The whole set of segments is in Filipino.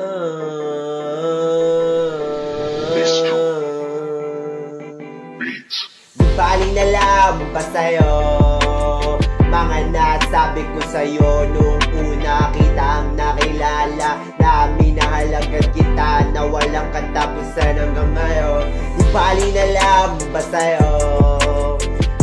Di baling alam ba sa'yo mga nasabi ko sa'yo nung una kitang nakilala, na minahalagan kita na walang katapusan hanggang ngayon. Di baling alam ba sa'yo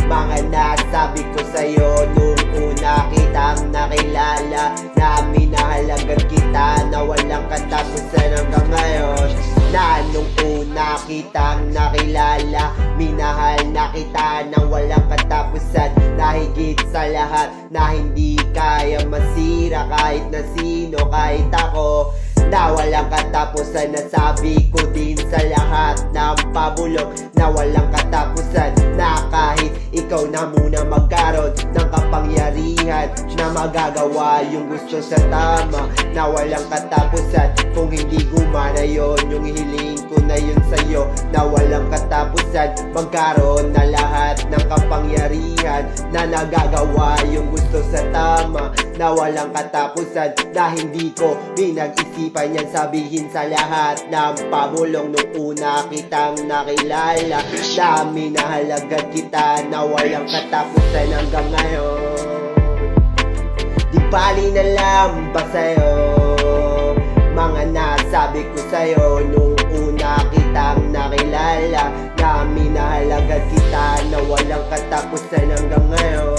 mga nasabi ko sa'yo nung una kitang nakilala, na minahalagan kita na walang katapusan hanggang ngayon. Na nung una kitang nakilala, minahal na kita na walang katapusan, na higit sa lahat na hindi kaya masira kahit na sino, kahit ako, na walang katapusan. Nasabi ko din sa lahat ng pabulong na walang katapusan, na kahit ikaw na muna magkaroon ng kapangyarihan na magagawa yung gusto sa tama, na walang katapusan. Kung hindi gumana yon, yung hiling ko na yun sa'yo, na walang katapusan. Magkaroon na lahat ng kapangyarihan na nagagawa yung gusto sa tama, na walang katapusan. Na hindi ko pinag-isipan yan sabihin sa lahat ng pabulong nung una kitang nakilala, na minahalagan kita na walang katapusan hanggang ngayon. Di bali na lang ba sa'yo mga nasabi ko sa'yo nung una kitang nakilala, na minahalagan kita na walang katapusan hanggang ngayon.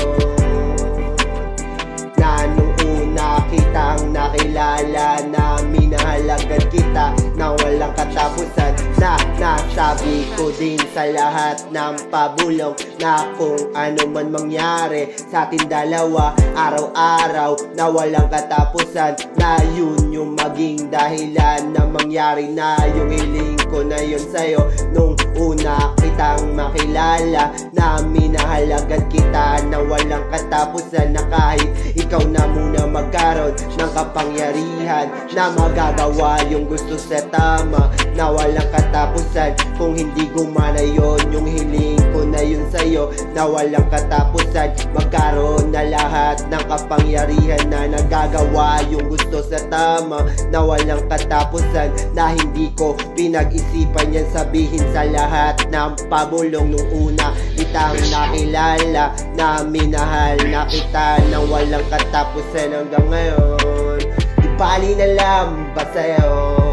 Na nung una kitang nakilala, na minahalagan kita na walang katapusan, na nasabi ko din sa lahat ng pabulong na kung ano man mangyari sa ating dalawa araw-araw, na walang katapusan, na yun yung maging dahilan na mangyari na yung hiling ko na yun sa'yo nung una kitang makilala, na minahalagan kita na walang katapusan, na kahit ikaw na muna magkaroon ng kapangyarihan na magagawa yung gusto sa tama, na walang katapusan. Kung hindi gumana yon, yung hiling ko na yun sa'yo, na walang katapusan. Magkaroon na lahat ng kapangyarihan na nagagawa yung gusto sa tama, na walang katapusan. Na hindi ko pinag-isipan yan sabihin sa lahat ng pabulong nung una kitang nakilala, na minahal na kita na walang katapusan hanggang ngayon. Di bali na lang ba sa'yo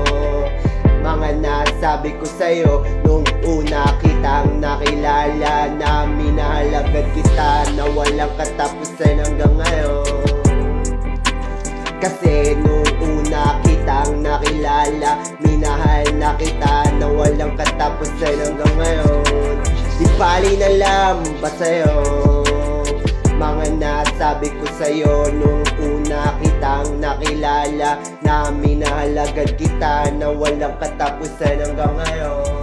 mga nasabi ko sa'yo nung una kitang nakilala, na minahalagan kita na walang katapusan hanggang ngayon. Kasi nung una kitang nakilala, minahal na kita na walang katapusan hanggang ngayon. Di bali na lang ba sa'yo mga nasabi ko sa'yo nung una kitang nakilala, na minahalagan kita na walang katapusan hanggang ngayon.